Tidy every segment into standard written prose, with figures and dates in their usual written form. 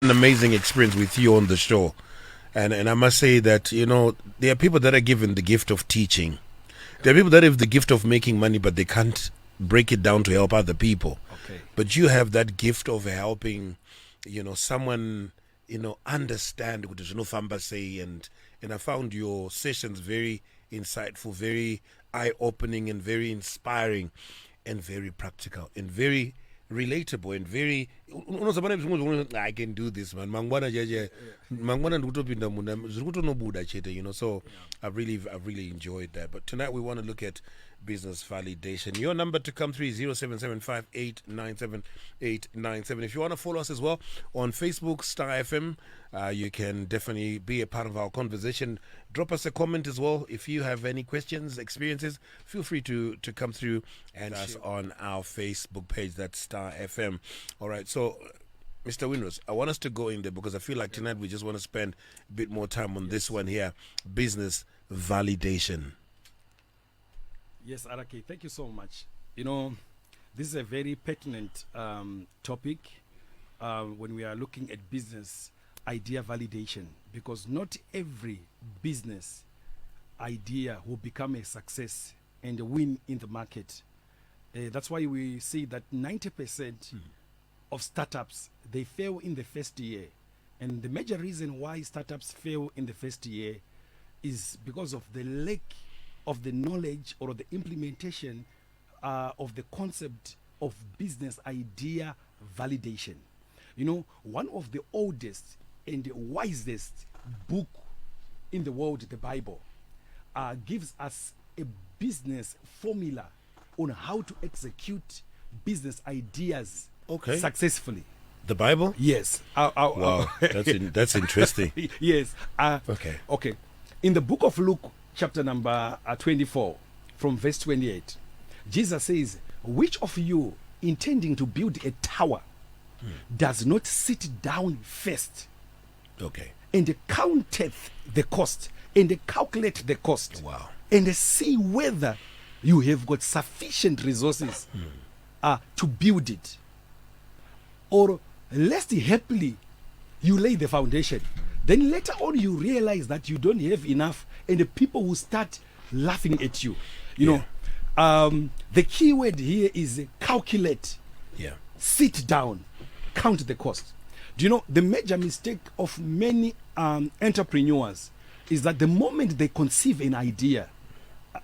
an amazing experience with you on the show. And I must say that, there are people that are given the gift of teaching. There are people that have the gift of making money, but they can't break it down to help other people. Okay. But you have that gift of helping, someone, understand what Famba say. And I found your sessions very insightful, very eye-opening, and very inspiring, and very practical, and very relatable, and very I can do this, man. So I've really enjoyed that. But tonight we want to look at business validation. Your number to come through is 0775897897. If you want to follow us as well on Facebook, Star FM, you can definitely be a part of our conversation. Drop us a comment as well. If you have any questions, experiences, feel free to come through and us on our Facebook page. That's Star FM. All right, so Mr. Windrose, I want us to go in there because I feel like tonight we just want to spend a bit more time on this one here, business validation. Yes, Arake, thank you so much. This is a very pertinent topic when we are looking at business idea validation, because not every business idea will become a success and a win in the market. That's why we see that 90% of startups, they fail in the first year. And the major reason why startups fail in the first year is because of the lack of the knowledge or the implementation of the concept of business idea validation. One of the oldest and the wisest book in the world, the Bible, gives us a business formula on how to execute business ideas successfully. The Bible? Yes. Wow, that's interesting. Yes. Okay. In the book of Luke, chapter number 24, from verse 28, Jesus says, which of you intending to build a tower does not sit down first and counteth the cost and calculate the cost and see whether you have got sufficient resources to build it, or lest happily you lay the foundation, then later on you realize that you don't have enough, and the people will start laughing at you. The key word here is calculate. Sit down, count the cost. Do you know the major mistake of many entrepreneurs is that the moment they conceive an idea,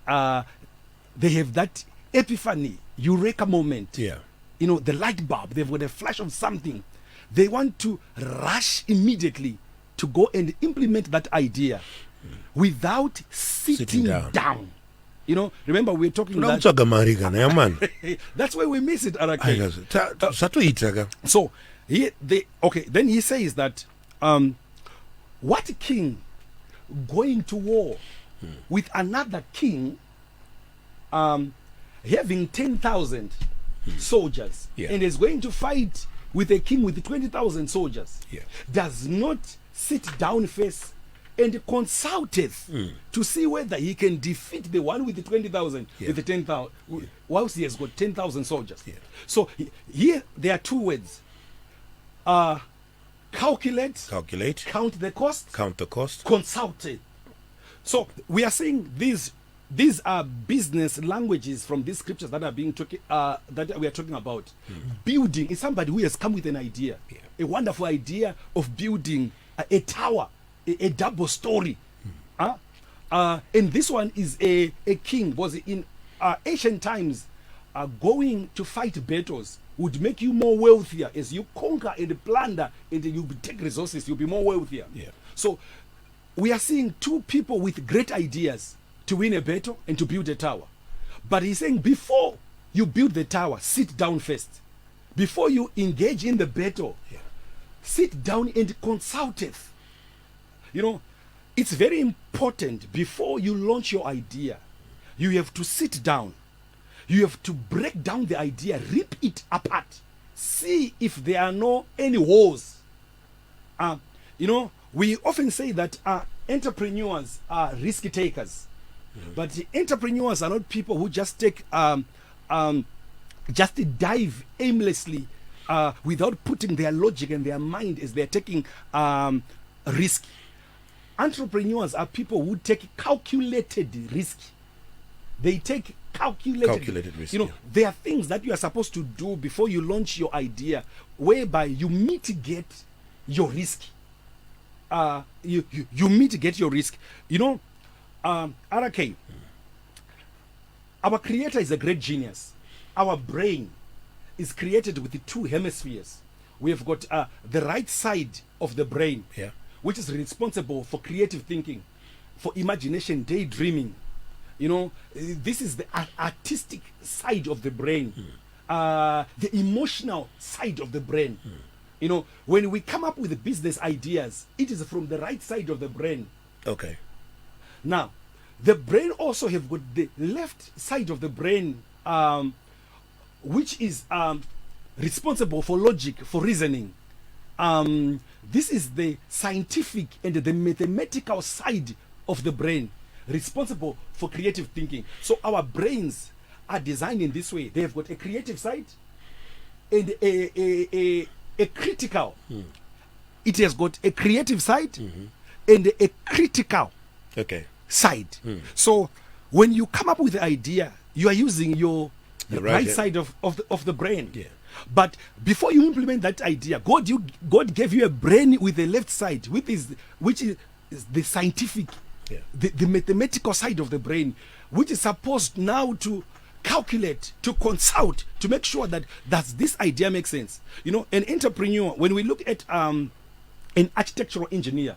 they have that epiphany, eureka moment. The light bulb, they've got a flash of something. They want to rush immediately to go and implement that idea without sitting down. Remember we're talking about that's where we miss it, Arake. So then he says that what king going to war with another king having 10,000 soldiers and is going to fight with a king with 20,000 soldiers does not sit down first and consulteth to see whether he can defeat the one with the 20,000 with the 10,000 whilst he has got 10,000 soldiers. So here there are two words: calculate, count the cost, consult. So we are saying these are business languages from these scriptures that are being that we are talking about. Building is somebody who has come with an idea, a wonderful idea of building a tower, a double story. And this one is a king, was in ancient times. Going to fight battles would make you more wealthier. As you conquer and plunder and you take resources, you'll be more wealthier. So we are seeing two people with great ideas to win a battle and to build a tower. But he's saying before you build the tower, sit down first. Before you engage in the battle, sit down and consult it. It's very important before you launch your idea. You have to sit down. You have to break down the idea, rip it apart, see if there are any holes. We often say that entrepreneurs are risk takers. But the entrepreneurs are not people who just take, just dive aimlessly without putting their logic and their mind as they're taking risk. Entrepreneurs are people who take calculated risk. They take calculated risk. You know, there are things that you are supposed to do before you launch your idea, whereby you mitigate your risk. You mitigate your risk. You know, RK, our creator is a great genius. Our brain is created with the two hemispheres. We have got the right side of the brain, which is responsible for creative thinking, for imagination, daydreaming. You know, this is the artistic side of the brain, the emotional side of the brain. You know, when we come up with the business ideas, it is from the right side of the brain. Okay. Now, the brain also have got the left side of the brain, which is responsible for logic, for reasoning. This is the scientific and the mathematical side of the brain, responsible for creative thinking. So our brains are designed in this way. They have got a creative side and a critical. It has got a creative side and a critical side. So when you come up with the idea, you are using your right side of the brain. But before you implement that idea, God gave you a brain with the left side, which is the scientific, the mathematical side of the brain, which is supposed now to calculate, to consult, to make sure that this idea makes sense. You know, an entrepreneur, when we look at an architectural engineer,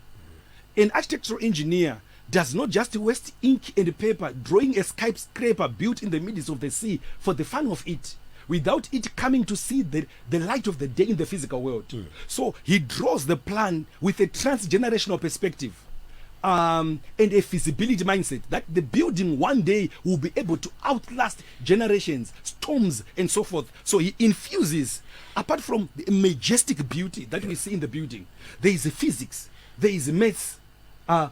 does not just waste ink and paper drawing a skyscraper built in the middle of the sea for the fun of it, without it coming to see the light of the day in the physical world. So he draws the plan with a transgenerational perspective and a feasibility mindset that the building one day will be able to outlast generations, storms, and so forth. So he infuses, apart from the majestic beauty that we see in the building, there is a physics, there is maths.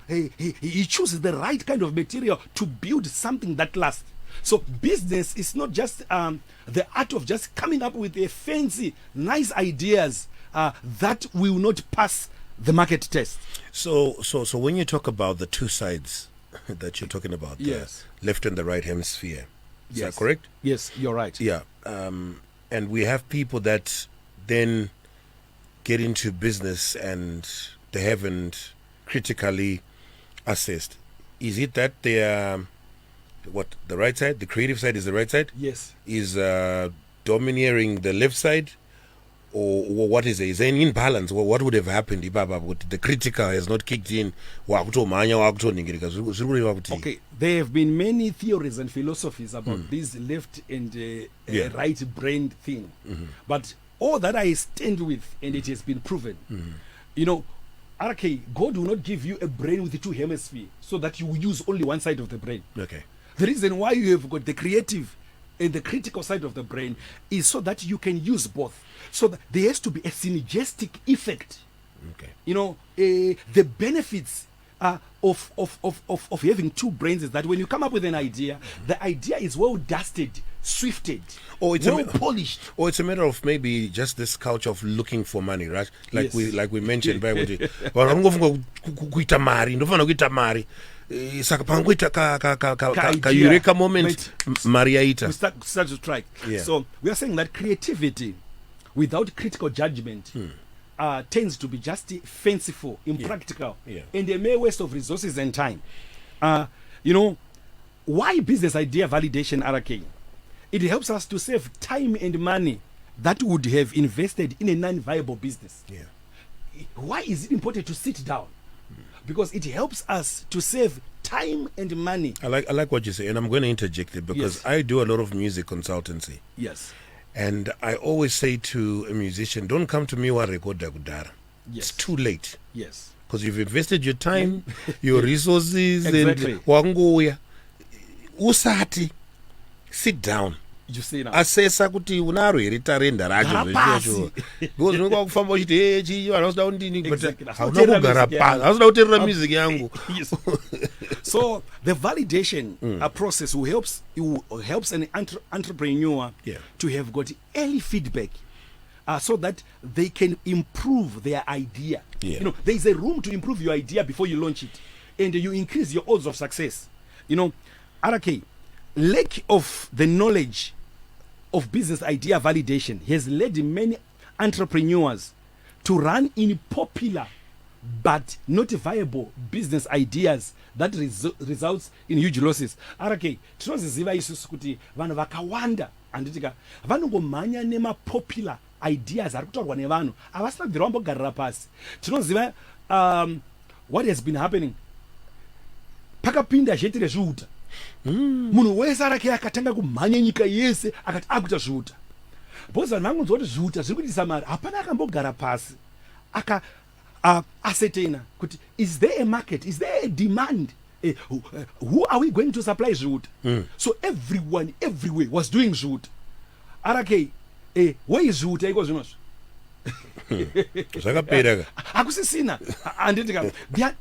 He chooses the right kind of material to build something that lasts. So business is not just the art of just coming up with a fancy, nice ideas that will not pass the market test. So when you talk about the two sides that you're talking about, the left and the right hemisphere, is that correct? Yes, you're right. Yeah, and we have people that then get into business and they haven't critically assessed. Is it that they are the right side, the creative side is the right side? Yes. Is domineering the left side? Or what is it? Is there an imbalance? What would have happened if the critical has not kicked in? Okay, there have been many theories and philosophies about this left and right brain thing. But all that I stand with, and it has been proven, you know, RK, God will not give you a brain with the two hemispheres so that you will use only one side of the brain. Okay. The reason why you have got the creative and the critical side of the brain is so that you can use both. So that there has to be a synergistic effect. Okay. You know, the benefits of having two brains is that when you come up with an idea, the idea is well dusted, swifted, or it's well polished. Or it's a matter of maybe just this culture of looking for money, right? Like we mentioned by saka pangoita ka eureka moment mariaita we start to strike. So we are saying that creativity without critical judgment tends to be just fanciful, impractical, and a mere waste of resources and time. You know, why business idea validation, RK? It helps us to save time and money that would have invested in a non-viable business. Why is it important to sit down? Because it helps us to save time and money. I like what you say, and I'm going to interject it because I do a lot of music consultancy. Yes. And I always say to a musician, don't come to me wa record gudara. It's too late. Yes. Because you've invested your time, your resources, exactly. And wanguya. Usati, sit down. You see now. Assessa kuti unaro here tarenda racho because unenge kufamba uchiti chi vanoda kundini but hauna kugara pasi hauda kuteerera music yangu. So the validation process helps an entrepreneur to have got early feedback so that they can improve their idea. Yeah. You know, there is a room to improve your idea before you launch it, and you increase your odds of success. You know, RK, lack of the knowledge of business idea validation has led many entrepreneurs to run in popular but not viable business ideas that results in huge losses. RK, tinoziziva isusu kuti vanhu vakawanda anditika vanongomhanya nemapopular ideas ari kutaurwa nevanhu havasina kubvira vambogarira pasi. Tinoziva what has been happening. Pakapinda zheti rezviuta, munhu wese arake akatanga kumhanya nyika yese akati akuita zviuta, bhozi vanhu vangonzwa kuti zviuta zviri kuitisa mari. Hapana akambogara pasi aka ascertaina kuti is there a market, is there a demand, who are we going to supply zviuta? So everyone everywhere was doing zviuta. RK, where is zviuta iko zvinozvo? Zvakapera hakusisina anditika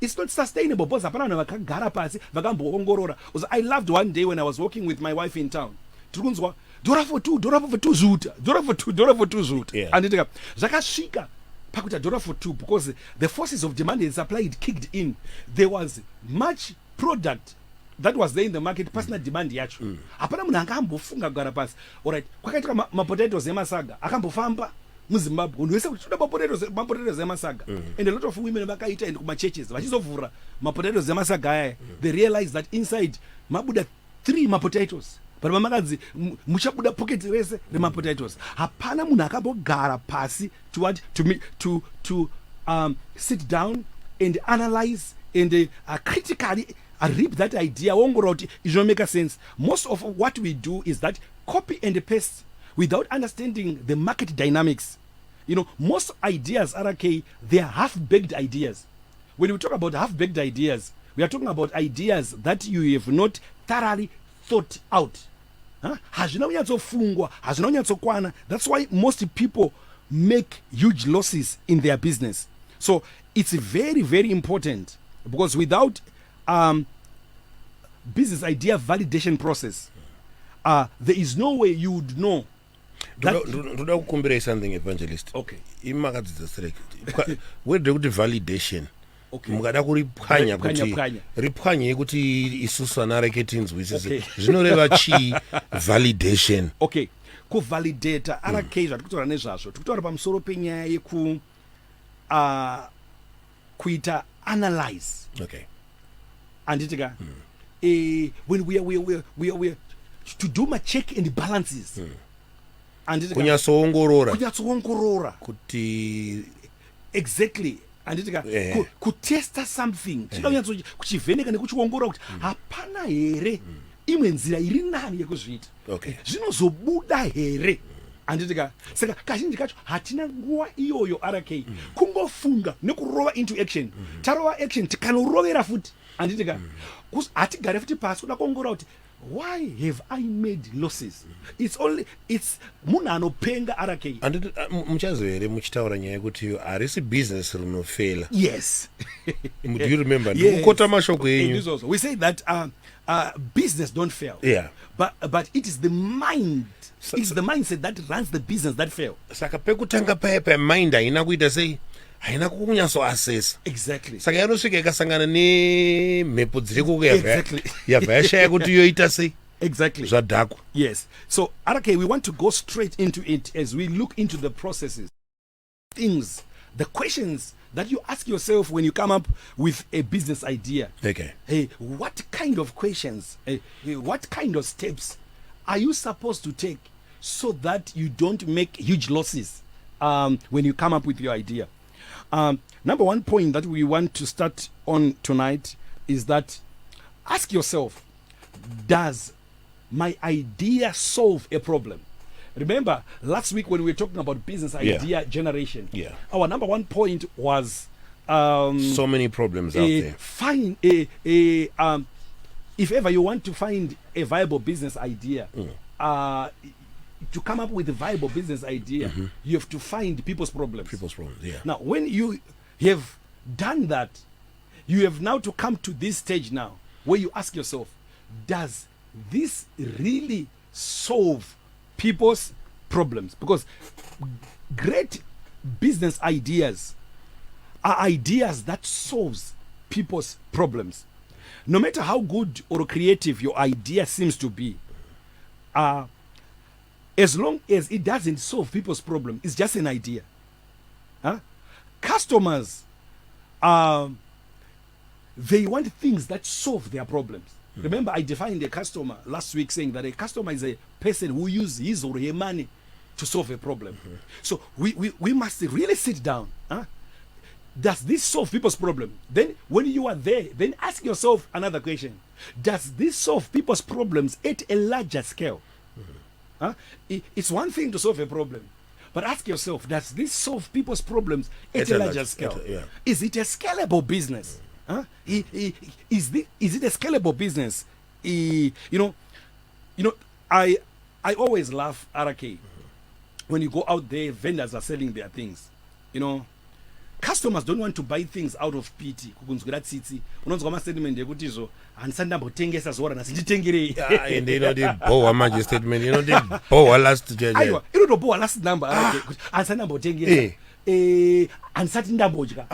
it's not sustainable because hapana vanhu vakagara pasi vakamboongorora. I loved one day when I was walking with my wife in town, tiri kunzwa dora for two zviuta, dora for two zviuta. Anditika zvakasvika pakuita dora for two because the forces of demand and supply it kicked in. There was much product that was there in the market, pasina demand yacho. Hapana munhu angambofunga kugara pasi. Alright, kwakaitika mapotatoes emasaga akambofamba muZimbabwe, unhu wese kuti toda mapotatoes emasaga, and a lot of women vakaita and kumachurches vachizovhura mapotatoes emasaga aya, they realized that inside mabuda 3 mapotatoes, but mamakadzi muchabuda pocket rese remapotatoes. Hapana munhu akambogara pasi to sit down and analyze and critically reap that idea, wongora kuti it don't make sense. Most of what we do is that copy and paste without understanding the market dynamics. You know, most ideas, RK, they are half-baked ideas. When we talk about half-baked ideas, we are talking about ideas that you have not thoroughly thought out. Hazvina kunyatsofungwa, hazvina kunyatsokwana. That's why most people make huge losses in their business. So it's very, very important, because without business idea validation process, there is no way you would know. Ndoda kukumbira something, Evangelist. Okay. Imakadzidza strike. Where kuti validation. Okay. Mukada kuripwanya kuti ripwanye kuti isusu anareketi nzwisise. Zvinoreva chi validation. Okay. Kuvalidata RK zvatikutora nezvazvo. Tikutora pamusoro penyaya yeku kuita analyze. Okay. Anditika when we are to do my check and balances. Kunyatsoongorora kuti exactly anditika kutesta something kuchivheneka nekuchiongorora kuti hapana here imwe nzira iri nani yekuzviita, zvinozobuda here. Anditika saka kazhinji kacho hatina nguva iyoyo RK kungofunga nekurova into action. Tarova action tikanorovera futi. Anditika hatigare futi pasi kuda kuongorora kuti why have I made losses? It's munhu anopenga RK. And muchazo here muchitaura nyaya yekuti harisi business rinofela. Yes. Do you remember? Ndikukota mashoko enyu. We say that business don't fail. Yeah. But it is the mind. It's the mindset that runs the business that fail. Saka pekutanga pa mind haina kuita sei? Haina kunyatso assess. Exactly. Saka yanosvika ikasangana nemhepo dziri kukuya yabva yashaya kuti yoita sei. Exactly. Zvadhakwa. Yes. So RK, we want to go straight into it as we look into the processes, things, the questions that you ask yourself when you come up with a business idea. Okay. Hey, what kind of questions, what kind of steps are you supposed to take so that you don't make huge losses when you come up with your idea? Number one point that we want to start on tonight is that ask yourself, does my idea solve a problem? Remember last week when we were talking about business idea generation, our number one point was so many problems out there. Find if ever you want to find a viable business idea, to come up with a viable business idea, you have to find people's problems. Now, when you have done that, you have now to come to this stage now where you ask yourself, does this really solve people's problems? Because great business ideas are ideas that solves people's problems. No matter how good or creative your idea seems to be, as long as it doesn't solve people's problem, it's just an idea. Customers, they want things that solve their problems. Remember, I defined a customer last week saying that a customer is a person who uses his or her money to solve a problem. So we must really sit down. Does this solve people's problem? Then when you are there, then ask yourself another question. Does this solve people's problems at a larger scale? It's one thing to solve a problem, but ask yourself, does this solve people's problems at a larger scale? Is it a scalable business? Is it a scalable business? I always laugh, RK, when you go out there, vendors are selling their things. Customers don't want to buy things out of pity. Unonzwa statement yekuti zo handisandambotengesa zora nasinditengerei. And the boa manje statement, the boa last judge. Aiwa, boa last number handisandambotengesa. Handisati ndambodya.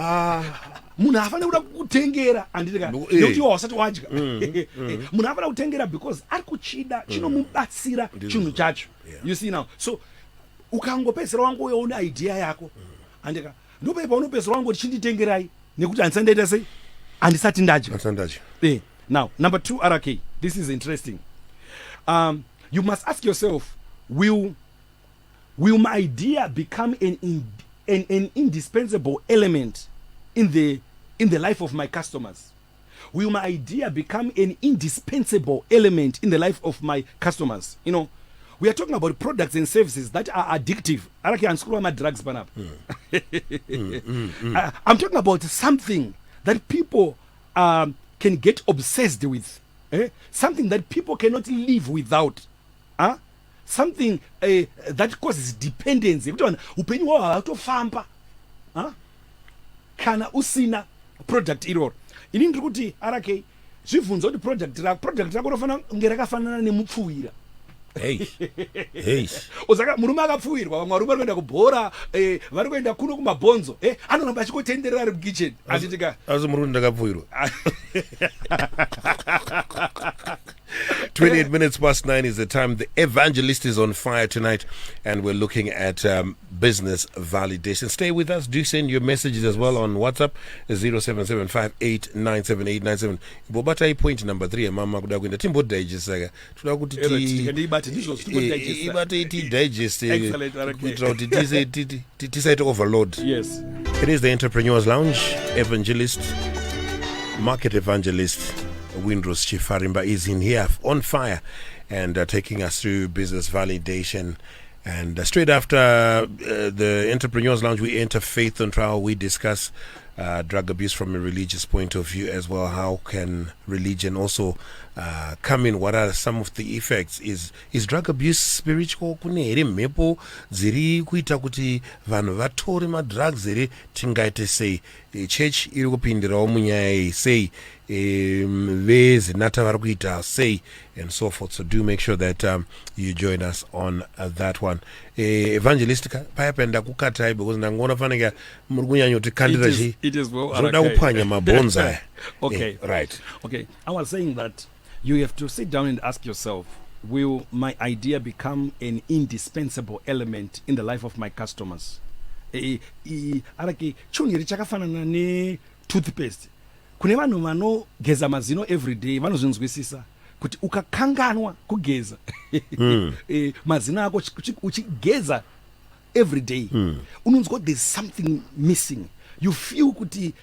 Munhu afana kuda kutengera anditeka nokuti wasati wadya. Munhu afana kutengera because ari kuchida chinomubatsira chinhu chacho. You see now. So ukangopedzera wangu uyoona idea yako andika ndopepa unopedzera wangu chinditengerai nekuti handisandaita sei handisati ndadya. Now number 2, RK, this is interesting. You must ask yourself, will my idea become an indispensable element in the life of my customers? Will my idea become an indispensable element in the life of my customers? We are talking about products and services that are addictive. Drugs. I'm talking about something that people can get obsessed with. Something that people cannot live without. Something that causes dependency. Upenyu wao hautofamba kana usina product iroro. Ini ndiri kuti RK zvibvunzo kuti product rako rofana kunge rakafanana nemupfuwira. Uzaka murume akapfuwirwa, vamwe varume vari kuenda kubhora, vari kuenda kuno kumabhonzo, anoramba achikotenderera ari mukitchen. Achitika asi murume ndakapfuwirwa. 28 minutes past 9 is the time. The Evangelist is on fire tonight, and we're looking at business validation. Stay with us. Do send your messages as well on WhatsApp, 0775897897. Bobata point number 3. Mama kuda kuenda timbo digest saka. Tuda kuti digest. Kuitira kuti overload. Yes. It is the Entrepreneurs Lounge. Evangelist, Market Evangelist, Windrose Chifarimba is in here on fire and taking us through business validation. And straight after the Entrepreneurs Lounge, we enter Faith on Trial. We discuss drug abuse from a religious point of view as well. How can religion also come in? What are some of the effects? Is drug abuse spiritual? Kune ere mhepo dziri kuita kuti vanhu vatore madrugs ere tingaite sei? Church iri kupindirawo munyaya iyi sei? Vezinata vari kuita sei? And so forth. So do make sure that you join us on that one. Evangelist payapenda kukatai because ndangoona faneka muri kunyanya kuti kandira chi. It is well. Zvoda kuphwanya mabhonzo. Okay. Right. Okay. I was saying that you have to sit down and ask yourself, will my idea become an indispensable element in the life of my customers? Araki chuniri chakafanana ne toothpaste. Kune vanhu vanogeza mazino every day vanozvinzwisisa kuti ukakanganwa kugeza mazino ako uchigeza every day unonzwa there's something missing. You feel kuti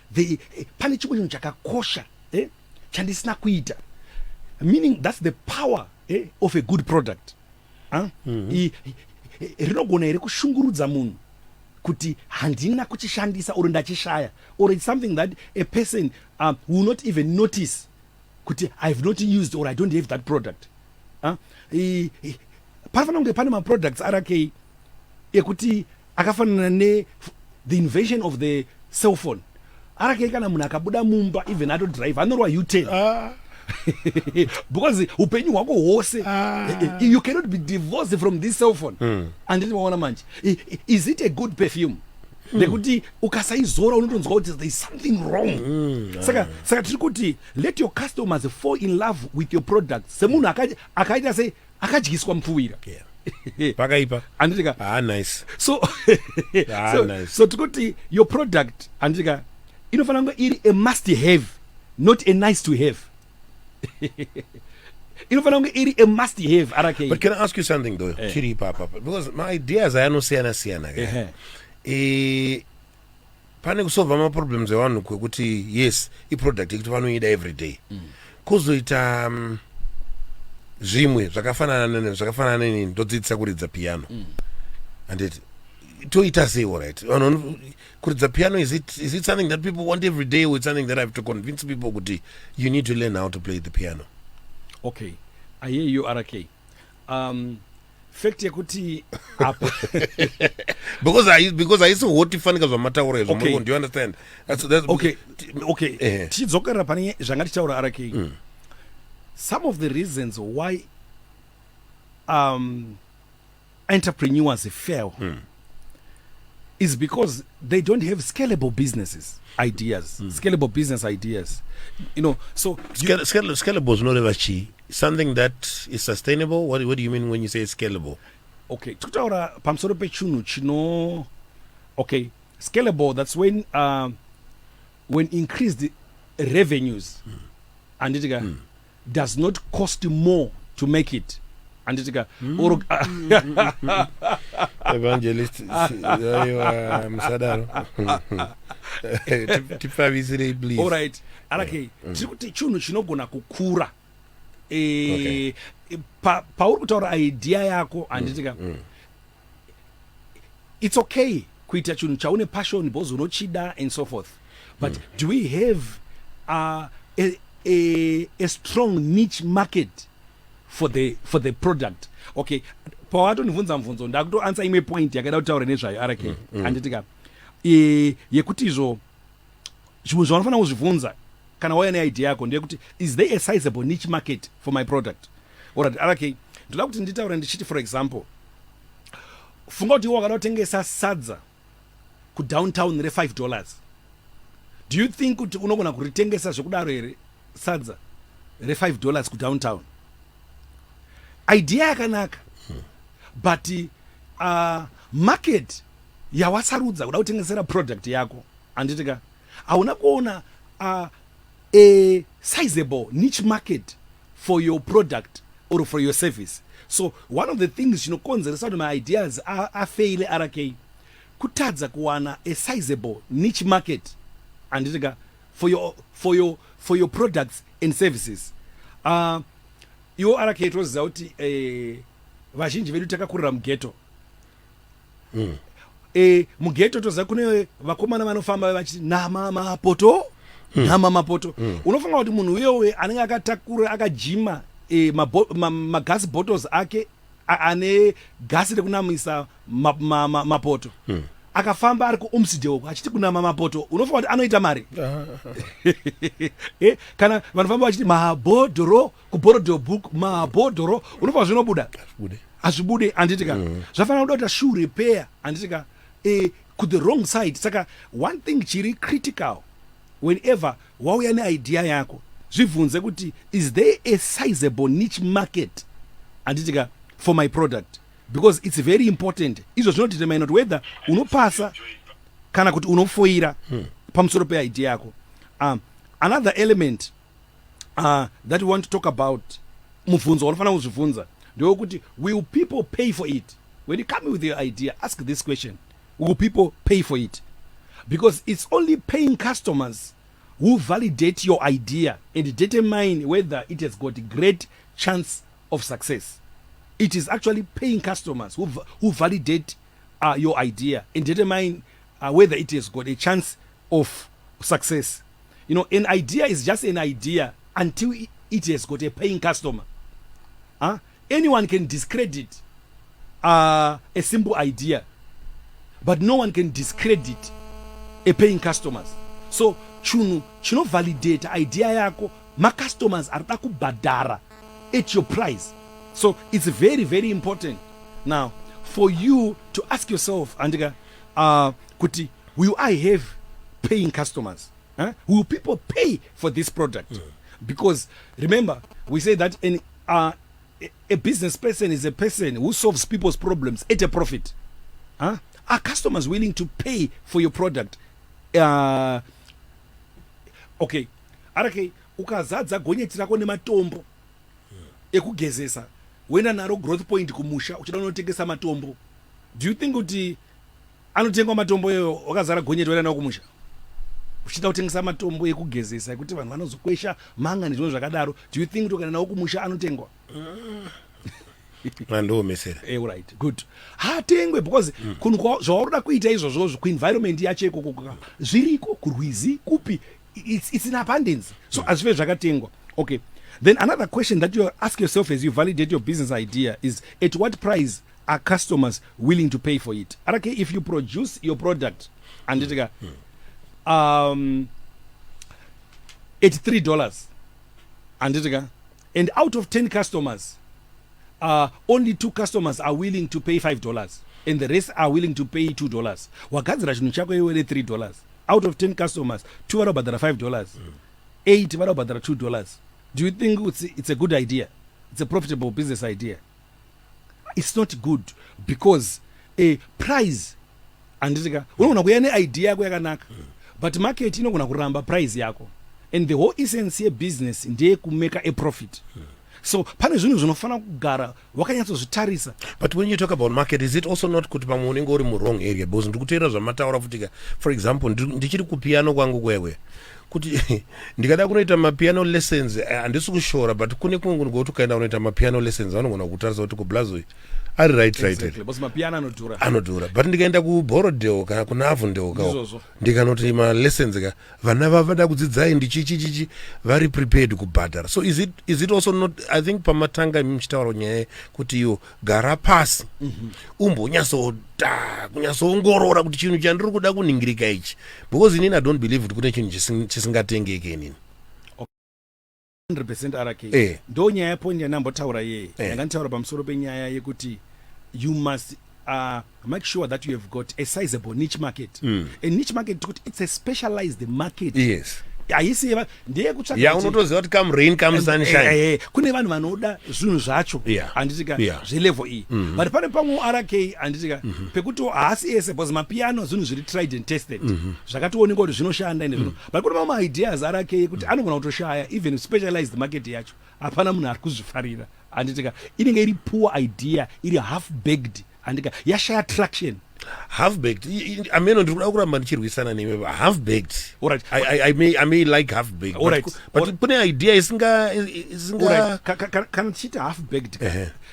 pane chimwe chinhu chakakosha chandisina kuita. Meaning that's the power of a good product. Rinogona ere kushungurudza munhu kuti handina kuchishandisa or ndachishaya, or it's something that a person will not even notice kuti I've not used or I don't have that product. Parafana kunge pane ma-products RK ekuti akafanana ne the invention of the cell phone. RK kana munhu akabuda mumba even ato drive anorwa U10. because upenyu hwako hwose you cannot be divorced from this cell phone. Anditi waona manje, is it a good perfume? Nekuti ukasaizora unotonzwa kuti there is something wrong. Saka tiri kuti let your customers fall in love with your product semunhu akaita se akadyiswa mupfuwira. Pakaipa. Anditika nice. So nice. So tikuti your product anditika inofana kunge iri a must have, not a nice to have. Inofana kunge iri a must have. RK. But can I ask you something though? Chiri papa, because my ideas are no siyana. Pane kusolva ma problems evanhu kwekuti yes i-product ikuti vanoida every day kuzoita zvimwe zvakafanana nini ndodzidzisa kuridza piano anditi toita sei alright kuridza piano is it something that people want every day or it's something that I have to convince people kuti you need to learn how to play the piano? Okay, I hear you, RK. Fact yekuti apa because I saw what ifanika zvamataura izvo. Okay. Do you understand? That's okay. Tichidzokera pane zvanga tichaura RK. Some of the reasons why entrepreneurs fail is because they don't have scalable business ideas. Scalable business ideas. You know, so scalable is not ever cheap. Something that is sustainable. What do you mean when you say scalable? Okay, tutaura pamsoro pechunhu chino. Okay, scalable, that's when increased revenues and does not cost more to make it. And Evangelist, all right. Okay, tikuti chunhu chinogona kukura. Pauri kutaura idea yako anditika it's okay kuita chinhu chaune passion because unochida and so forth, but do we have a strong niche market for the product? Okay, pawatonibvunza mubvunzo ndakutoansa imwe point yakada kutaura nezvayo RK anditika yekuti izvo zvimwe zvanofanira kuzvibvunza kana wauya neidea yako ndeyekuti is there a sizable niche market for my product? Alright, RK, ndoda kuti nditaure ndichiti for example, funga kuti wakada kutengesa sadza kudowntown re$5. Do you think kuti unogona kuritengesa zvekudaro here sadza re$5 kudowntown? Idea yakanaka, but market yawasarudza kuda kutengesera product yako anditika hauna kuona a sizable niche market for your product or for your service. So one of the things zvinokonzeresa kuti my ideas afaile RK kutadza kuwana a sizable niche market anditika for your products and services. Iwo RK toziva kuti vazhinji vedu takakurira mugeto. Mugeto toziva kune vakomana vanofamba vachiti nama mapoto. Unofunga kuti munhu uyowe anenge akatakura akajima magas bottles ake ane gasi rekunamisa mapoto akafamba ari kuUmsideo achiti kunama mapoto, unofunga kuti anoita mari? Kana vanofamba vachiti mabhodhoro kuborodho book mabhodhoro, unofunga zvinobuda? Hazvibude anditika. Zvafanira kuda kuti shoe repair anditika ku the wrong side. Saka one thing chiri critical whenever wauya neidea yako zvibvunze kuti is there a sizable niche market anditika for my product, because it's very important. Izvo zvinodetermine kuti whether unopasa kana kuti unofoira pamusoro peidea yako. Another element that we want to talk about, mubvunzo wanofanira kuzvibvunza ndewekuti will people pay for it? When you come with your idea, ask this question: will people pay for it? Because it's only paying customers who validate your idea and determine whether it has got a great chance of success. It is actually paying customers who validate your idea and determine whether it has got a chance of success. You know, an idea is just an idea until it has got a paying customer. Anyone can discredit a simple idea, but no one can discredit a paying customers. So chino validate idea yako customers are kubhadhara at your price. So it's very, very important now for you to ask yourself, Andika, kuti, will I have paying customers? Huh? Will people pay for this product? Because remember, we say that a business person is a person who solves people's problems at a profit. Huh? Are customers willing to pay for your product? Okay, arake ukazadza gonyeti rako nematombo ekugezesa, wenda naro growth point kumusha uchida unotengesa matombo, do you think kuti anotengwa matombo eyo wakazara gonyeti wenda naro kumusha uchida kutengesa matombo ekugezesa ekuti vanhu vanozokwesha manga nezvimwe zvakadaro, do you think kuti ukaenda nawo kumusha anotengwa? Right, good. Hatengwe because zvaurikuda kuita izvozvo kuenvironment yacho ikoko zviriko kurwizi kupi, it's in abundance, so azvive zvakatengwa. Okay, then another question that you ask yourself as you validate your business idea is, at what price are customers willing to pay for it? Okay, if you produce your product and at $3 and out of 10 customers, only 2 customers are willing to pay $5 and the rest are willing to pay $2. Wakadzira chinhu chako iwe $3. Out of 10 customers, 2 vanobhadhara $5, 8 vanobhadhara $2. Do you think it's a good idea? It's a profitable business idea? It's not good, because a price andika unogona kuya neidea yako yakanaka, but market inogona kuramba price yako, and the whole essence yebusiness ndeye kumeka a profit. So pane zvinhu zvinofana kugara wakanyatsozvitarisa. But when you talk about market, is it also not kuti pamwe unenge uri wrong area? Because ndikuteera zvamataura futika, for example ndichiri kupiano kwangu kwewe kuti ndikada kunoita mapiano lessons, handisi kushora, but kune kungu ngokuti ukaenda unoita mapiano lessons vanogona kutarisa kuti kublazo ari right. Because mapiano anodhura, but ndikaenda kuborodeo kana kuna avondeo kao ndikanoti ma lessons ka vana vavada kudzidzai ndichichichichi vari prepared kubhadhara. So is it also not, I think pamatanga muchitaura nyaya kuti iyo gara pasi kunyatsoongorora kuti chinhu chandiri kuda kuningirika ichi, because inini I don't believe kuti kune chinhu chisingatengeke inini 100% RK. Ndo nyaya yapo ndambotaura yeye. Ndangataura pamusoro penyaya yekuti you must make sure that you have got a sizable niche market. A niche market, it's a specialized market. Yes. Aisiva ndeye kutsvaka ya unotoziva kuti come rain come sunshine. Kune vanhu vanoda zvinhu zvacho anditika zvelevel iyi, but pane pamwe RK anditika pekuti haasi ese, because mapiano zvinhu zviri tried and tested zvakatoonekwa kuti zvinoshanda ende zvino, but kune mamwe ideas RK kuti anogona kutoshaya even specialized market yacho hapana munhu ari kuzvifarira anditika, inenge iri poor idea, iri half baked andika yashaya traction. Half baked. I mean, half baked. All right. I may like half baked. All right. But put an idea isinga. Can chita half baked.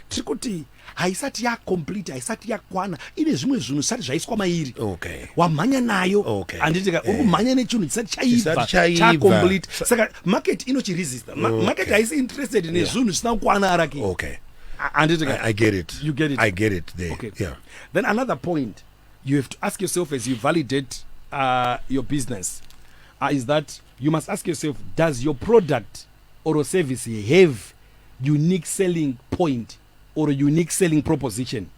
Trikuti haisati ya complete, haisati ya kwana. Ine zvimwe zvinhu sati zvaiswa mairi. Okay. Wamhanya nayo. Okay. Anditika ukumhanya nechinhu chisati chaiva. Complete. Saka market inochiresist. Market haisi interested in zvinhu zvisina kwana araki. Okay. I get it. You get it. I get it there. Okay. Yeah. Then another point you have to ask yourself as you validate your business is that you must ask yourself, does your product or service have unique selling point or a unique selling proposition?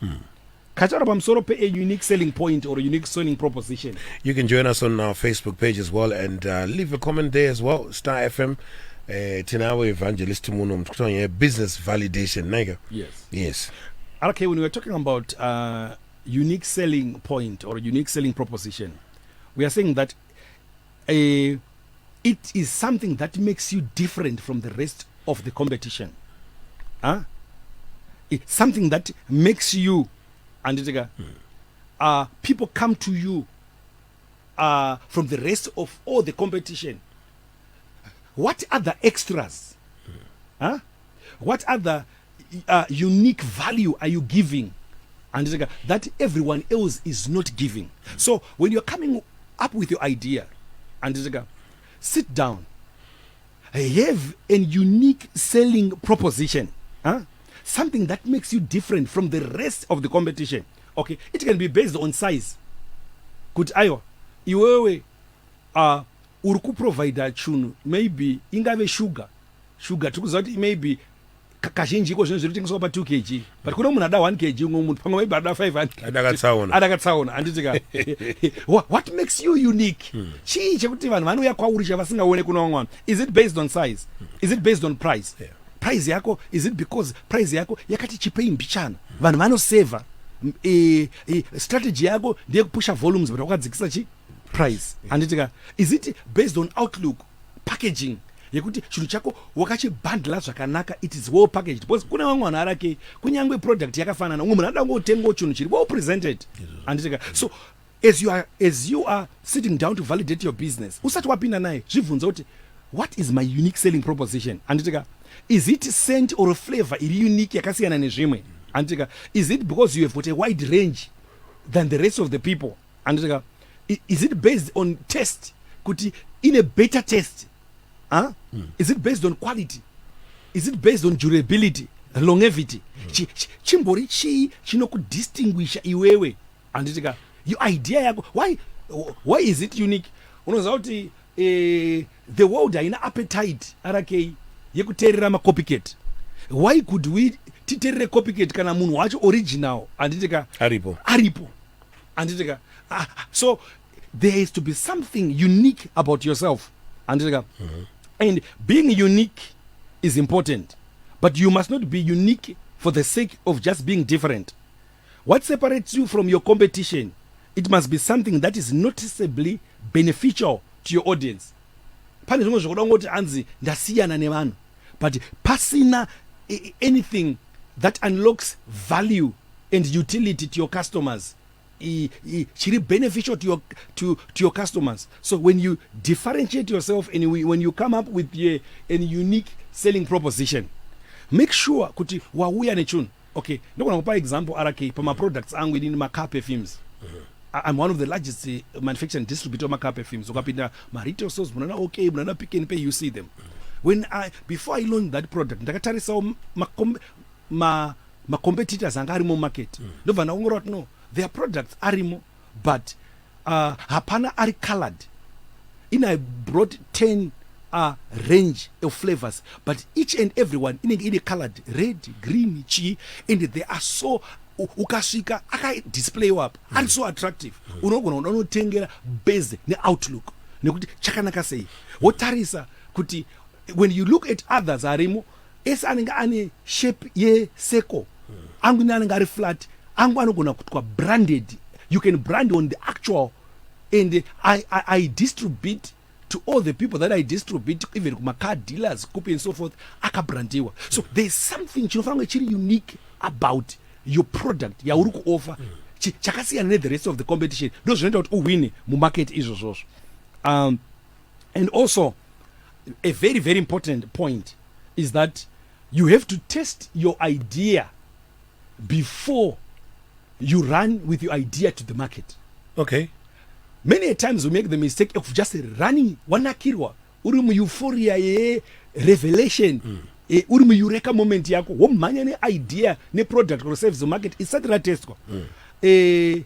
Kachara pamsoro pe a unique selling point or a unique selling proposition. You can join us on our Facebook page as well and leave a comment there as well. Star FM. Tinawe Evangelist muno business validation, nigga. Yes. Okay, when we were talking about unique selling point or unique selling proposition, we are saying that it is something that makes you different from the rest of the competition. It's something that makes you, and people come to you from the rest of all the competition. What other extras? What other unique value are you giving? And that everyone else is not giving. So when you're coming up with your idea, and sit down, have a unique selling proposition, something that makes you different from the rest of the competition. Okay, it can be based on size. Good, ayo, iwewe uri kuprovide chunu, maybe ingave sugar sugar tikuziva kuti maybe kazhinji iko zvinhu zviri kutengeswa pa 2 kg but kune munhu ada 1 kg umwe munhu pamwe maybe ada 500 adakatsaona handitika what makes you unique chii chekuti vanhu vanouya kwauri chavasingaone kuna vamwe vanhu? Is it based on size? Is it based on price? Price yako, is it because price yako yakati chipei mbichana vanhu vanoseva strategy yako ndeyekupusha volumes but wakadzikisa chi price handitika? Is it based on outlook, packaging yekuti chinhu chako wakachibhandla zvakanaka, it is well packaged? Because kuna vamwe vanhu arake kunyangwe product yakafanana umwe munhu anoda kungotengawo chinhu chiri well presented handitika? So as you are sitting down to validate your business, usati wapinda naye zvibvunza kuti what is my unique selling proposition handitika? Is it scent or flavor iri unique yakasiyana nezvimwe handitika? Is it because you have got a wide range than the rest of the people handitika? Is it based on taste kuti in a better taste? Is it based on quality? Is it based on durability, longevity? Chimbori chii chinokudistinguisha iwewe handitika? Your idea yako, why is it unique? Unoziva kuti the world haina appetite arake yekuteerera macopycat. Why could we titeerere copycat kana munhu wacho original handitika aripo handitika? So there has to be something unique about yourself handitika? And being unique is important, but you must not be unique for the sake of just being different. What separates you from your competition, it must be something that is noticeably beneficial to your audience. Pane zvimwe zvokuda ngoti anzi ndasiyana nevanhu, but pasina anything that unlocks value and utility to your customers, chiri beneficial to your customers. So when you differentiate yourself and when you come up with a unique selling proposition, make sure kuti wauya nechunhu. Okay, ndogona kupa example RK pama products angu ini macar perfumes. I'm one of the largest manufacturing distributor of macar perfumes. Ukapinda ma retail stores munana okay, munana Pick n Pay, you see them. Before I launched that product, ndakatarisa ma competitors anga arimo market. Ndobva ndaongorora kuti no, their products arimo, but hapana ari colored. I brought 10 range of flavors, but each and every one in colored red, green, chi, and they are so ukasvika aka display up and so attractive. Unogona unotengera based ne outlook nekuti chakanaka sei wotarisa kuti when you look at others arimo esi anenge ane shape ye circle angu anenge ari flat angu anogona kutwa branded. You can brand on the actual, and I distribute to all the people that I distribute, even my car dealers, copy and so forth, akabrandiwa. So there's something chiri unique about your product ya uri kuoffer chakasiyana ne the rest of the competition. Those rent out uwine mu market izvo. And also a very, very important point is that you have to test your idea before you run with your idea to the market. Okay. Many times we make the mistake of just running wanakirwa uri mu euphoria ye revelation uri mu eureka moment yako womanya ne idea ne product or service market isatira testwa. The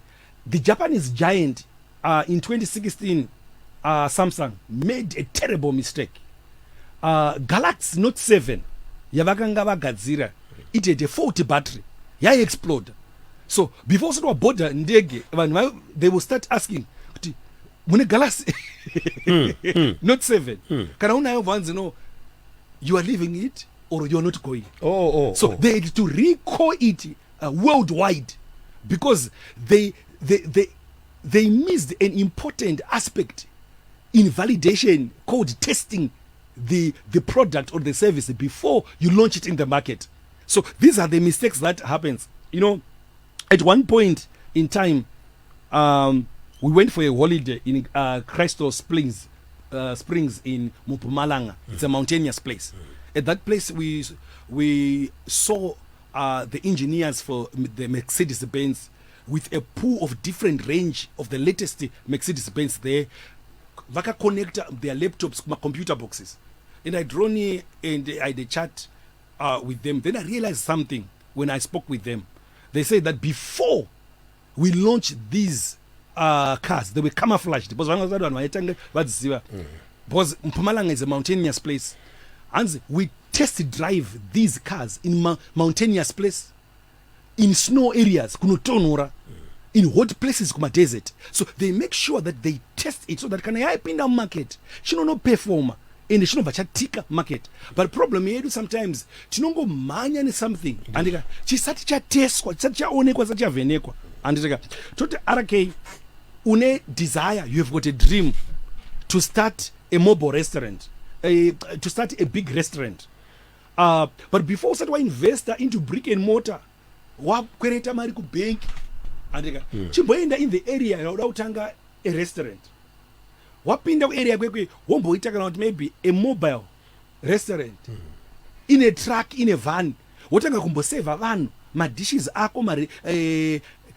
Japanese giant in 2016 Samsung made a terrible mistake. Galaxy Note 7 yavakanga vagadzira, it had a faulty battery, ya explode. So before sort of border ndege they will start asking mune Galaxy Note 7 kana unayo vanzi no, you are leaving it or you are not going. So they had to recall it worldwide because they missed an important aspect in validation called testing the product or the service before you launch it in the market. So these are the mistakes that happens. You know, at one point in time, we went for a holiday in Crystal Springs in Mpumalanga. It's a mountainous place. At that place, we saw the engineers for the Mercedes-Benz with a pool of different range of the latest Mercedes-Benz there. Vaka connect their laptops, my computer boxes. And I drawn in and I had a chat with them. Then I realized something when I spoke with them. They said that before we launched these cars, they were camouflaged. Because Mpumalanga is a mountainous place. And we test drive these cars in mountainous place, in snow areas, kunotonora, in hot places, kuma desert. So they make sure that they test it so that can I pin down market, no perform in the tika market. But problem here sometimes chinongo manya ni something and chisati cha testwa, chisati cha onekwa, chisati cha venekwa. And tote RK une desire, you have got a dream to start a mobile restaurant, to start a big restaurant. But before start investor into brick and mortar, wa kwereta mari ku bank andika chimboenda in the area yauda kutanga a restaurant. Wapinda ku area kwekwe womboita kana kuti maybe a mobile restaurant in a truck, in a van, wotanga kumboseva vanhu madishes ako mari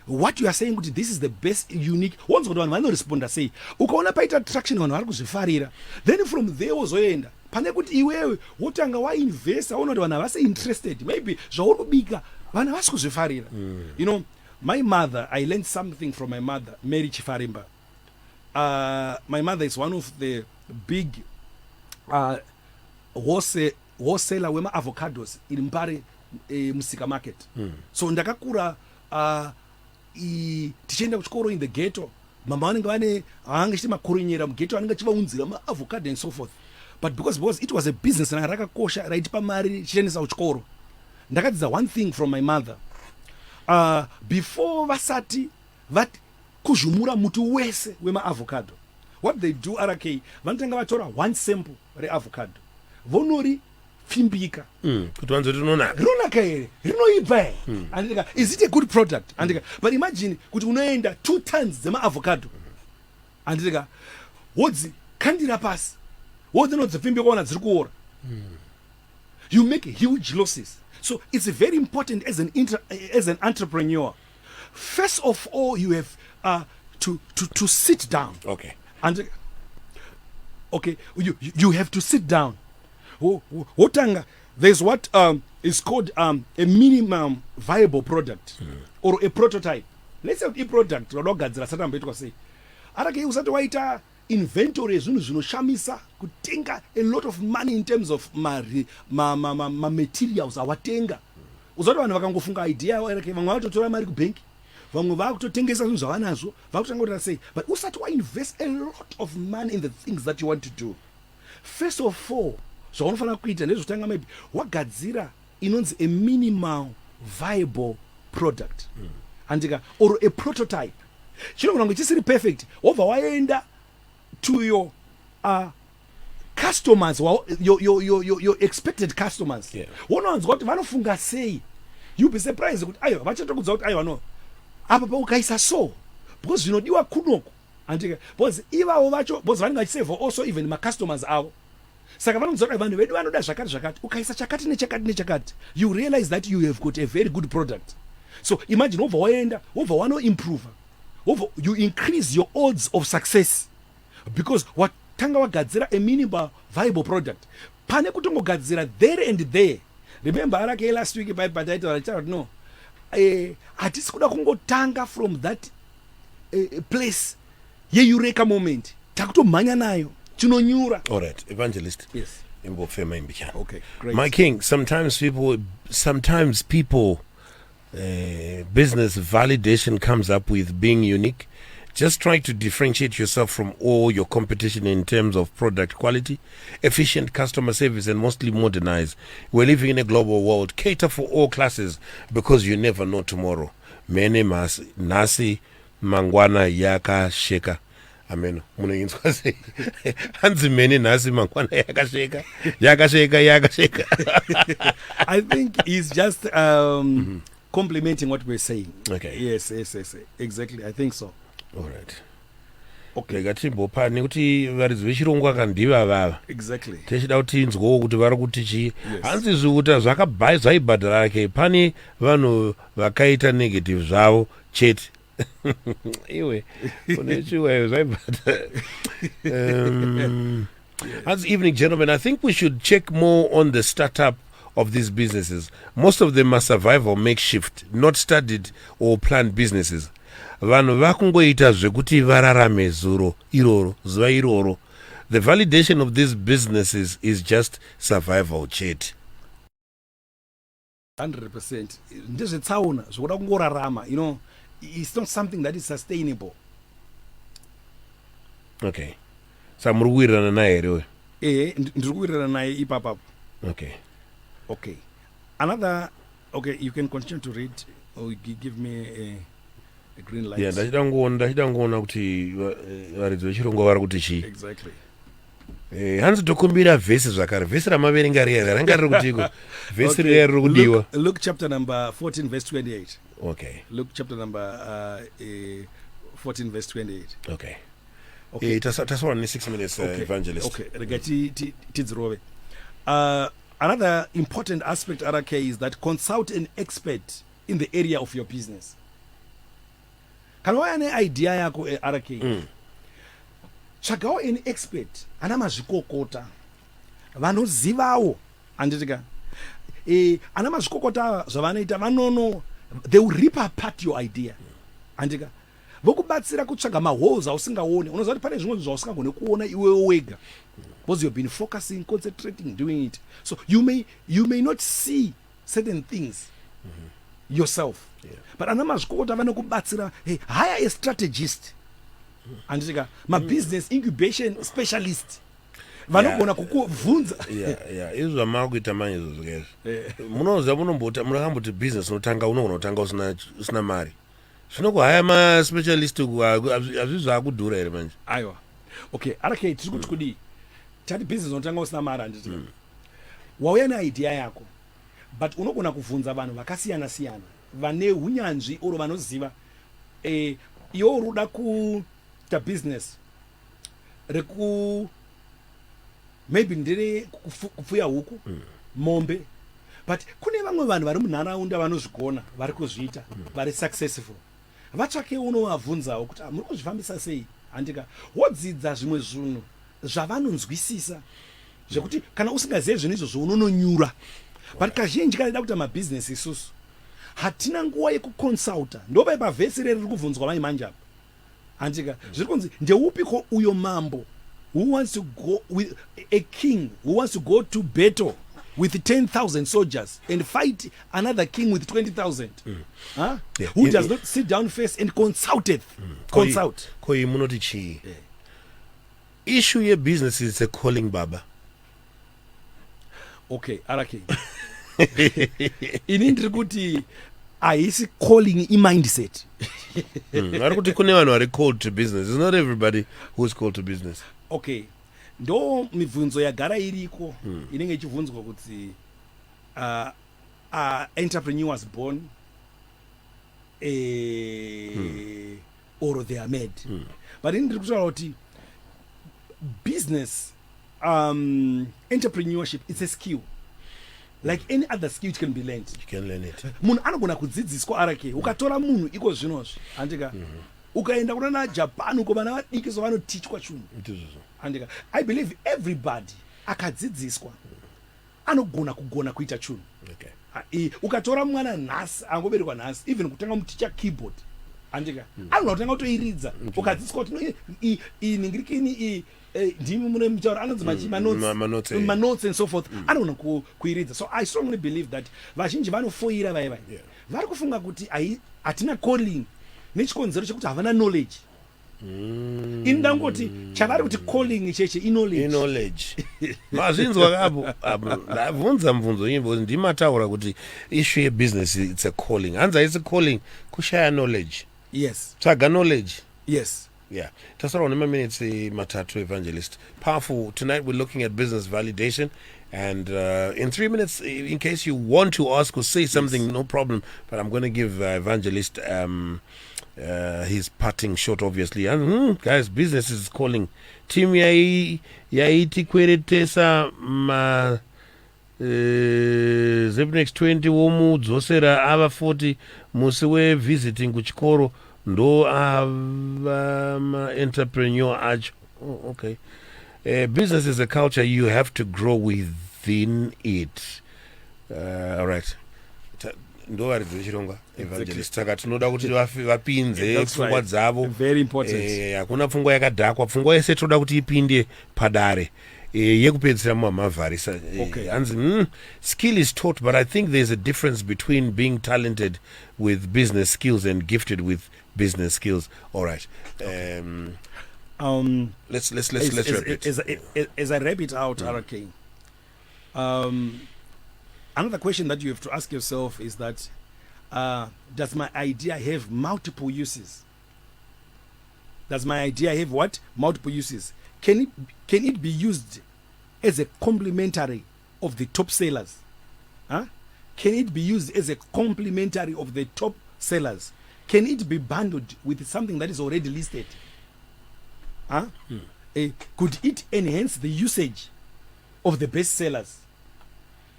what you are saying kuti this is the best unique once kuti vanhu vanoresponda sei ukaona paita traction vanhu vari kuzvifarira, then from there wozoenda pane kuti iwewe wotanga wainvesta waona kuti vanhu havasi interested, maybe zvauri kubika vanhu havasi kuzvifarira. You know, my mother, I learned something from my mother, Mary Chifarimba. My mother is one of the big wholesaler wema avocados in Mbare Musika market. So ndakakura tichenda kuchikoro in the ghetto, mama vanenge vane haanga chiti makurinyera mughetto anenge achivaunzira maavocado and so forth. But because it was a business and rakakosha raitipa mari chiendesa kuchikoro, ndakadzidza one thing from my mother. Before vasati vati kuzhumura muti wese wemaavocado, what they do RK vanotanga vatora one sample reavocado vonori pfimbika kuti vanzoti rinonaka here, rinoibva here, andika is it a good product andika. But imagine kuti unoenda 2 tons dzemaavocado andika wodzi kandira pasi wodzinodzipfimbika kuona dziri kuora, you make huge losses. So it's very important as an entrepreneur. First of all, you have to sit down. Okay. And okay, you have to sit down. Wotanga, there's what is called a minimum viable product or a prototype. Let's say a product rodogadzira sata mbeto kwase. Arake usati waita inventory zvinhu zvinoshamisa kutenga a lot of money in terms of materials awatenga. Uzoti vanhu vakangofunga idea arake vamwe vatotora mari kubank, vamwe vakutotengesa zvinhu zvavanazvo vakutanga kuti say, but usati wainvest a lot of money in the things that you want to do. First of all, zvaunofanira kuita ndezvotanga maybe wagadzira inonzi a minimal viable product andika or a prototype. Chinogona kuti chisiri perfect, wobva waenda to your customers, your expected customers. Wonowanzwa kuti vanofunga sei, you be surprised kuti ayo vachatokudza kuti ayo vano apa paukaisa so because zvinodiwa kunoko andika, because ivavo vacho because vanenge vachiseva also even macustomers avo, saka vanonzwa kuti vanhu vedu vanoda zvakati ukaisa chakati nechakati, you realize that you have got a very good product. So imagine wobva waenda wobva wanoimprove, you increase your odds of success because watanga wagadzira a minimal viable product pane kutongogadzira there and there. Remember arake last week by title no hatisi kuda kungotanga from that place yeureka moment takutomhanya nayo chinonyura. All right, Evangelist. Yes. Okay, great. My king, sometimes people business validation comes up with being unique. Just try to differentiate yourself from all your competition in terms of product quality, efficient customer service, and mostly modernize. We're living in a global world. Cater for all classes because you never know tomorrow. Mene nasi mangwana yaka sheka. Amen. Hanzi mene nasi mangwana yaka sheka. I think he's just complimenting what we're saying. Okay. Yes, exactly. I think so. All right. Okay, gatimbopani kuti varidzi vechirungu akandiva vava. Exactly. Techida kuti inzwo kuti vari kuti chi. Hanzi zvukuta zvaibhadhara rake pani vanhu vakaita negative zvavo chete. Iwe unechiwa zvaibhadhara. Hanzi, evening gentlemen, I think we should check more on the startup of these businesses. Most of them are survive or makeshift, not studied or planned businesses. Vanhu vakungoita zvekuti vararame zuva iroro. The validation of these businesses is just survival chete. 100%. Ndezvetsaona zvokuda kungorarama, you know, it's not something that is sustainable. Okay. So muri kuwirirana naye here we. Ndiri kuwirirana naye ipapapo. Okay. Okay. Another, okay, you can continue to read or give me a green light. Yeah, ndachida ngoona kuti varidzi vechirungu vari kuti chii. Exactly. Hanzi tokumbira vhesi zvakare. Vhesi ramaverenga riya ranga riri kutiko. Vhesi riya riri kudiwa. Luke chapter number 14 verse 28. Okay. Luke chapter number 14 verse 28. Okay. Okay. Tasaura ne 6 minutes, Okay. Evangelist. Okay. Rega tidzirove. Another important aspect, RK, is that consult an expert in the area of your business. Kana waya ne idea yako RK. Tsvagawo an expert, ana mazvikokota vanozivawo, anditika ana mazvikokota zvavanoita vanono, they will rip apart your idea, andika vokubatsira kutsvaga maholes ausingaoni. Unoziva kuti pane zvimwe zvausingagone kuona iwewe wega, because you've been focusing, concentrating, doing it, so you may not see certain things yourself, but ana mazvikokota vanokubatsira. Hey, hire a strategist, anditika business incubation specialist vanogona kukubvunza. Izvo zvamava kuita manje izvo zvikazvo. Munoziva munokamboti business unotanga unogona kutanga usina mari. Zvino kuhaya maspecialist hazvi zvakudhura here manje. Aiwa. Okay, RK, tiri kuti kudii? Tati business unotanga usina mari, anditika wauya neidea yako, but unogona kubvunza vanhu vakasiyana siyana vane hunyanzvi oro vanoziva. Iwo uruda kuita business reku maybe ndere kupfuya huku, mombe, but kune vamwe vanhu vari munharaunda vanozvigona, vari kuzviita, vari successful. Vatsvake unovabvunzawo kuti muri kuzvifambisa sei, andika wodzidza zvimwe zvinhu zvavanonzwisisa zvekuti kana usingazivi zvinhu izvozvo unononyura. But kazhinji kana ida kuita mabusiness isusu hatina nguva yekuconsulta. Ndopa pavhesi reri riri kubvunzwa mai manje apa, andika zviri kunzi ndeupiko uyo mambo who wants to go with a king who wants to go to battle with 10,000 soldiers and fight another king with 20,000, who does not sit down first and consult. Koi munoti chii? Issue ye business is a calling, baba. Okay, RK. Ini ndiri kuti haisi calling mindset. Vari kuti kune vanhu vari called to business. It's not everybody who is called to business. Okay. Ndo mibvunzo yagara iriko inenge ichibvunzwa kuti entrepreneurs born or they are made. But ini ndiri kutaura kuti business entrepreneurship, it's a skill like any other skill. It can be learned. You can learn it. Munhu anogona kudzidziswa RK. Ukatora munhu iko zvinozvi, andika ukaenda kuna Japan uko vana vadiki so vanotichwa chunhu, andika I believe everybody akadzidziswa anogona kuita chunhu. Okay. Ukatora mwana nhasi angoberekwa nhasi, even kutanga muticha keyboard, andika anogona kutanga kutoiridza. Ukadzidziswa kuti ningirikini ndimi mune mutauro anonzi manotes and so forth, anogona kuiridza. So I strongly believe that vazhinji vanofoira vaiva vari kufunga kuti hatina calling nechikonzero chekuti havana knowledge. Indangoti chavari kuti calling icheche knowledge. Mazvinzwa kapo ndabvunza mubvunzo iyi ndimataura kuti issue yebusiness it's a calling. Hanzi haisi calling kushaya knowledge. Yes. Tsvaga knowledge. Yes. Yeah. Tasaura nema minutes matatu, Evangelist. Powerful. Tonight we're looking at business validation. And in 3 minutes, in case you want to ask or say something, no problem. But I'm going to give Evangelist his parting shot, obviously. And guys, business is calling. Team yaiti kweretesa ma Zepnex 20 womu dzosera ava 40 musi we visiting kuchikoro ndo ava ma entrepreneur acho. Oh, okay. Business is a culture, you have to grow within it. All right. Ndo varidzi vechirongwa Evangelist. Saka tinoda kuti vapinze pfungwa dzavo. Very important. Hakuna pfungwa yakadhakwa. Pfungwa yese toda kuti ipinde padare. yekupedzisira muhamavharisa Okay. hanzi skill is taught, but I think there's a difference between being talented with business skills and gifted with business skills. All right. Let's wrap it. As I wrap it out, RK, another question that you have to ask yourself is that does my idea have multiple uses? Does my idea have what? Multiple uses. Can it be used as a complementary of the top sellers? Huh? Can it be used as a complementary of the top sellers? Can it be bundled with something that is already listed? Huh? Could it enhance the usage of the best sellers?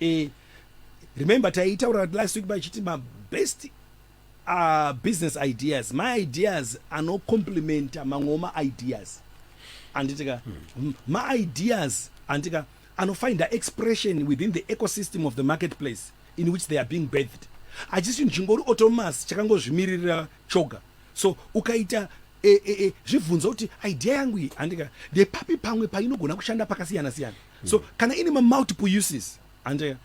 Remember taitaura last week by my best business ideas. My ideas are no complement among ideas. And my ideas and find the expression within the ecosystem of the marketplace in which they are being birthed. I just njingori automas chakango zvimirira choga. So ukaita zvibvunzo kuti idea yangu iyi andika ndepapi pamwe painogona kushanda pakasiyana siyana. So kana ine multiple uses and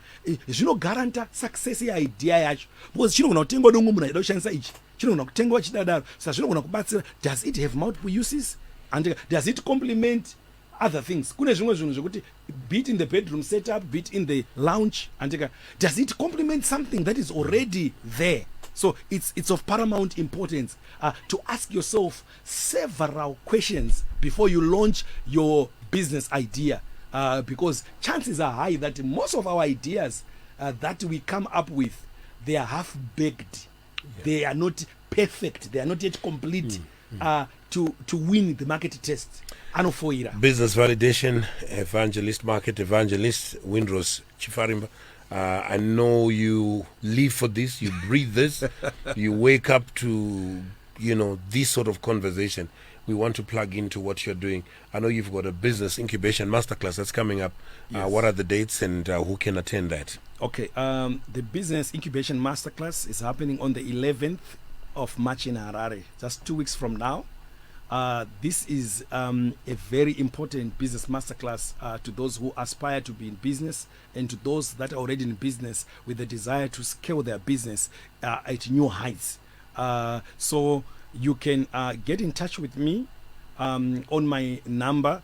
zvinogaranta success yeidea yacho because chinogona kutengwa domwe munhu aida kushandisa ichi, chinogona kutengwa chidadaro, saka zvinogona kubatsira. Does it have multiple uses and does it complement other things? Kune zvimwe zvinhu zvekuti be it in the bedroom setup, be it in the lounge, and does it complement something that is already there? So it's of paramount importance to ask yourself several questions before you launch your business idea, because chances are high that most of our ideas that we come up with, they are half-baked. Yeah. They are not perfect. They are not yet complete to win the market test. Business validation, evangelist, market evangelist, Windrose, Chifarimba. I know you live for this, you breathe this, you wake up to, this sort of conversation. We want to plug into what you're doing. I know you've got a business incubation masterclass that's coming up. Yes. What are the dates and who can attend that? Okay. The business incubation masterclass is happening on the 11th of March in Harare, just 2 weeks from now. This is a very important business masterclass to those who aspire to be in business and to those that are already in business with the desire to scale their business at new heights. So you can get in touch with me on my number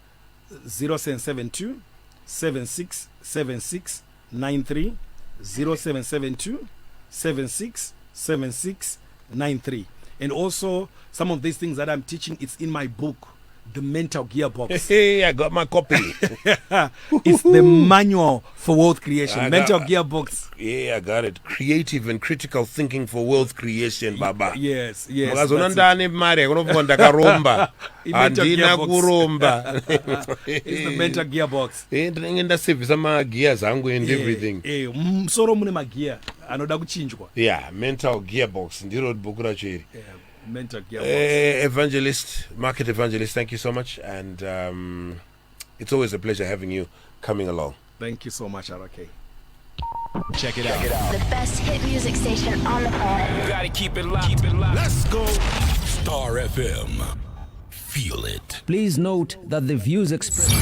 0772 767693, 0772 767693. And also, some of these things that I'm teaching, it's in my book, The Mental Gearbox. Hey, I got my copy. It's the manual for wealth creation. Mental Gearbox. Yeah, I got it. Creative and critical thinking for wealth creation, Baba. Yes. It's the Mental Gearbox. And everything. Yeah, Mental Gearbox. Mental Gearbox. Evangelist, market evangelist, thank you so much. And it's always a pleasure having you coming along. Thank you so much, RK. Check it out. The best hit music station on the planet. You gotta keep it locked. Let's go. Star FM. Feel it. Please note that the views expressed